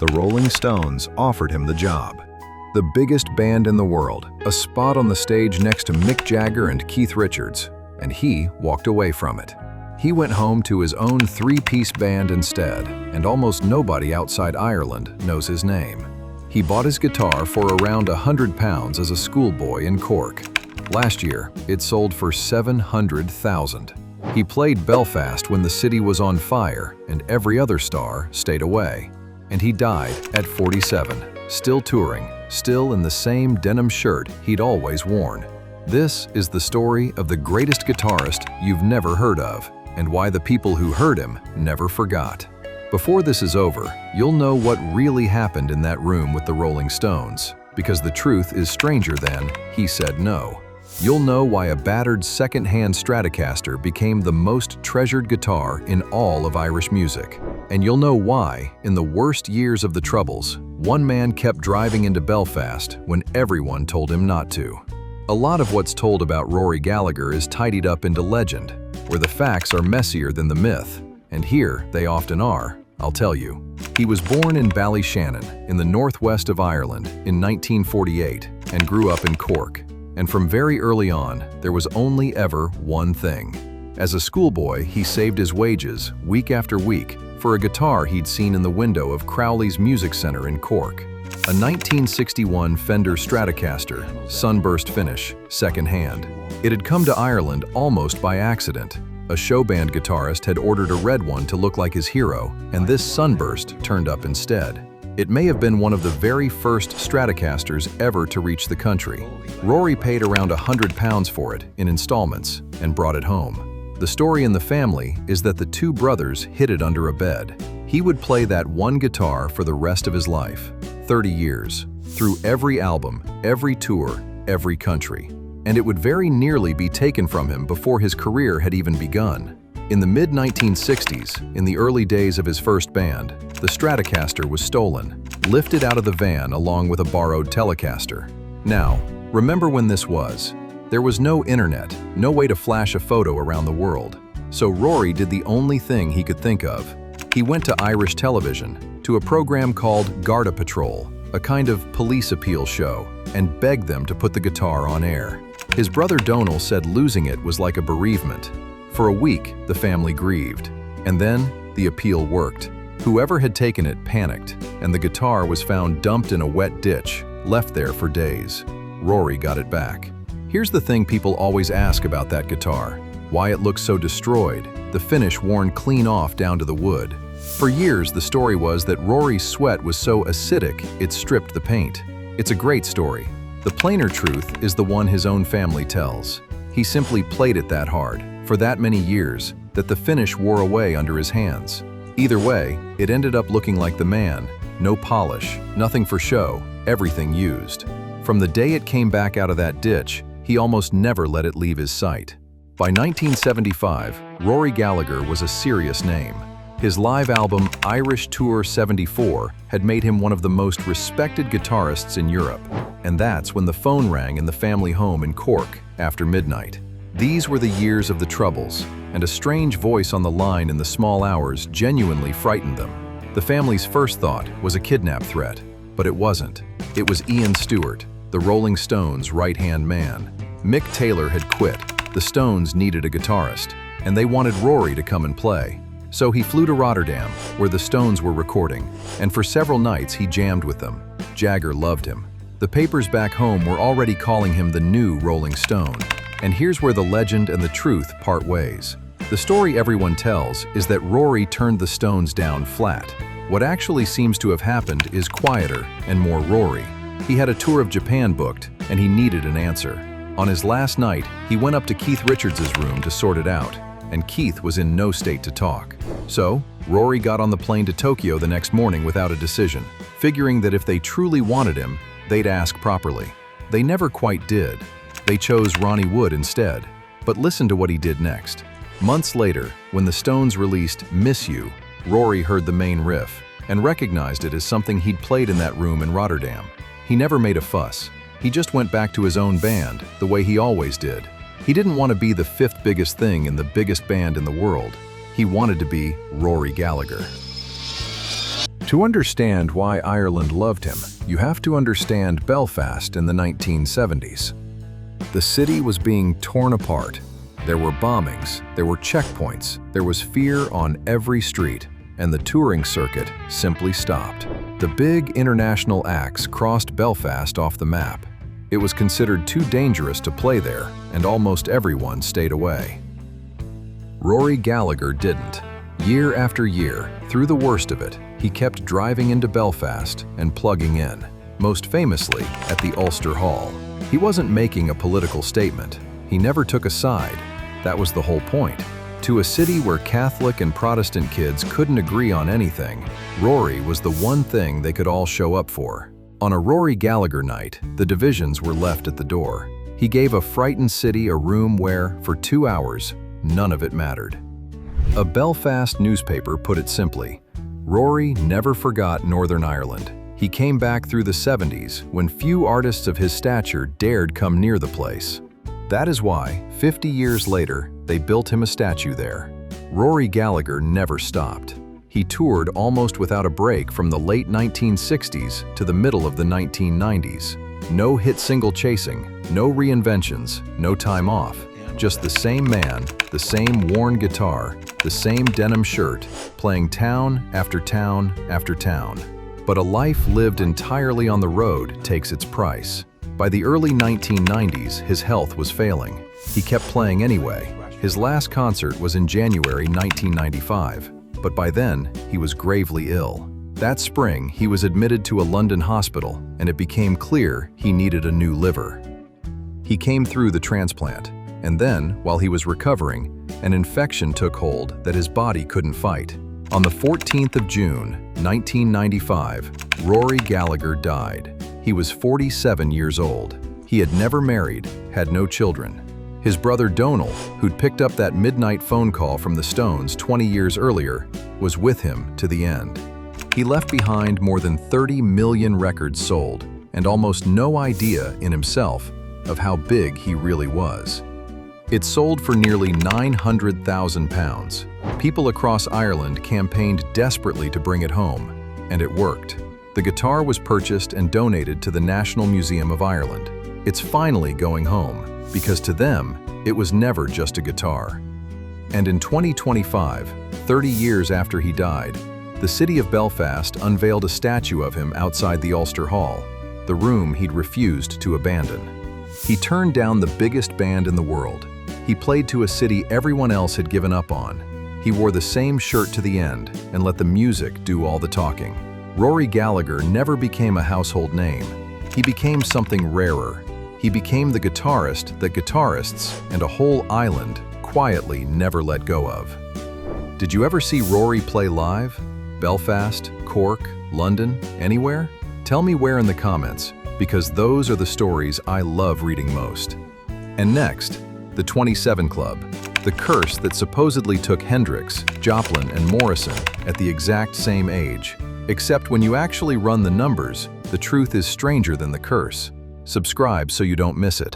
the Rolling Stones offered him the job. The biggest band in the world, a spot on the stage next to Mick Jagger and Keith Richards, and he walked away from it. He went home to his own three-piece band instead, and almost nobody outside Ireland knows his name. He bought his guitar for around £100 as a schoolboy in Cork. Last year, it sold for $700,000. He played Belfast when the city was on fire and every other star stayed away. And he died at 47, still touring, still in the same denim shirt he'd always worn. This is the story of the greatest guitarist you've never heard of, and why the people who heard him never forgot. Before this is over, you'll know what really happened in that room with the Rolling Stones, because the truth is stranger than "he said no." You'll know why a battered second-hand Stratocaster became the most treasured guitar in all of Irish music. And you'll know why, in the worst years of the Troubles, one man kept driving into Belfast when everyone told him not to. A lot of what's told about Rory Gallagher is tidied up into legend, where the facts are messier than the myth. And here they often are, I'll tell you. He was born in Ballyshannon, in the northwest of Ireland, in 1948, and grew up in Cork. And from very early on, there was only ever one thing. As a schoolboy, he saved his wages, week after week, for a guitar he'd seen in the window of Crowley's Music Centre in Cork. A 1961 Fender Stratocaster, sunburst finish, second-hand. It had come to Ireland almost by accident. A show band guitarist had ordered a red one to look like his hero, and this sunburst turned up instead. It may have been one of the very first Stratocasters ever to reach the country. Rory paid around £100 for it in installments and brought it home. The story in the family is that the two brothers hid it under a bed. He would play that one guitar for the rest of his life, 30 years, through every album, every tour, every country. And it would very nearly be taken from him before his career had even begun. In the mid-1960s, in the early days of his first band, the Stratocaster was stolen, lifted out of the van along with a borrowed Telecaster. Now, remember when this was? There was no internet, no way to flash a photo around the world. So Rory did the only thing he could think of. He went to Irish television, to a program called Garda Patrol, a kind of police appeal show, and begged them to put the guitar on air. His brother Donal said losing it was like a bereavement. For a week, the family grieved. And then, the appeal worked. Whoever had taken it panicked, and the guitar was found dumped in a wet ditch, left there for days. Rory got it back. Here's the thing people always ask about that guitar: why it looks so destroyed, the finish worn clean off down to the wood. For years, the story was that Rory's sweat was so acidic it stripped the paint. It's a great story. The plainer truth is the one his own family tells. He simply played it that hard, for that many years, that the finish wore away under his hands. Either way, it ended up looking like the man. No polish, nothing for show, everything used. From the day it came back out of that ditch, he almost never let it leave his sight. By 1975, Rory Gallagher was a serious name. His live album Irish Tour 74 had made him one of the most respected guitarists in Europe. And that's when the phone rang in the family home in Cork after midnight. These were the years of the Troubles, and a strange voice on the line in the small hours genuinely frightened them. The family's first thought was a kidnap threat, but it wasn't. It was Ian Stewart, the Rolling Stones' right-hand man. Mick Taylor had quit. The Stones needed a guitarist, and they wanted Rory to come and play. So he flew to Rotterdam, where the Stones were recording, and for several nights he jammed with them. Jagger loved him. The papers back home were already calling him the new Rolling Stone. And here's where the legend and the truth part ways. The story everyone tells is that Rory turned the Stones down flat. What actually seems to have happened is quieter and more Rory. He had a tour of Japan booked, and he needed an answer. On his last night, he went up to Keith Richards' room to sort it out, and Keith was in no state to talk. So, Rory got on the plane to Tokyo the next morning without a decision, figuring that if they truly wanted him, they'd ask properly. They never quite did. They chose Ronnie Wood instead. But listen to what he did next. Months later, when the Stones released Miss You, Rory heard the main riff and recognized it as something he'd played in that room in Rotterdam. He never made a fuss. He just went back to his own band, the way he always did. He didn't want to be the fifth biggest thing in the biggest band in the world. He wanted to be Rory Gallagher. To understand why Ireland loved him, you have to understand Belfast in the 1970s. The city was being torn apart. There were bombings, there were checkpoints, there was fear on every street, and the touring circuit simply stopped. The big international acts crossed Belfast off the map. It was considered too dangerous to play there, and almost everyone stayed away. Rory Gallagher didn't. Year after year, through the worst of it, he kept driving into Belfast and plugging in, most famously at the Ulster Hall. He wasn't making a political statement. He never took a side. That was the whole point. To a city where Catholic and Protestant kids couldn't agree on anything, Rory was the one thing they could all show up for. On a Rory Gallagher night, the divisions were left at the door. He gave a frightened city a room where, for 2 hours, none of it mattered. A Belfast newspaper put it simply, Rory never forgot Northern Ireland. He came back through the 70s when few artists of his stature dared come near the place. That is why, 50 years later, they built him a statue there. Rory Gallagher never stopped. He toured almost without a break from the late 1960s to the middle of the 1990s. No hit single chasing, no reinventions, no time off. Just the same man, the same worn guitar, the same denim shirt, playing town after town after town. But a life lived entirely on the road takes its price. By the early 1990s, his health was failing. He kept playing anyway. His last concert was in January 1995, but by then, he was gravely ill. That spring, he was admitted to a London hospital, and it became clear he needed a new liver. He came through the transplant, and then, while he was recovering, an infection took hold that his body couldn't fight. On the 14th of June, 1995, Rory Gallagher died. He was 47 years old. He had never married, had no children. His brother Donal, who'd picked up that midnight phone call from the Stones 20 years earlier, was with him to the end. He left behind more than 30 million records sold, and almost no idea in himself of how big he really was. It sold for nearly £900,000. People across Ireland campaigned desperately to bring it home, and it worked. The guitar was purchased and donated to the National Museum of Ireland. It's finally going home, because to them, it was never just a guitar. And in 2025, 30 years after he died, the city of Belfast unveiled a statue of him outside the Ulster Hall, the room he'd refused to abandon. He turned down the biggest band in the world. He played to a city everyone else had given up on. He wore the same shirt to the end and let the music do all the talking. Rory Gallagher never became a household name. He became something rarer. He became the guitarist that guitarists and a whole island quietly never let go of. Did you ever see Rory play live? Belfast, Cork, London, anywhere? Tell me where in the comments, because those are the stories I love reading most. And next, the 27 Club, the curse that supposedly took Hendrix, Joplin, and Morrison at the exact same age. Except when you actually run the numbers, the truth is stranger than the curse. Subscribe so you don't miss it.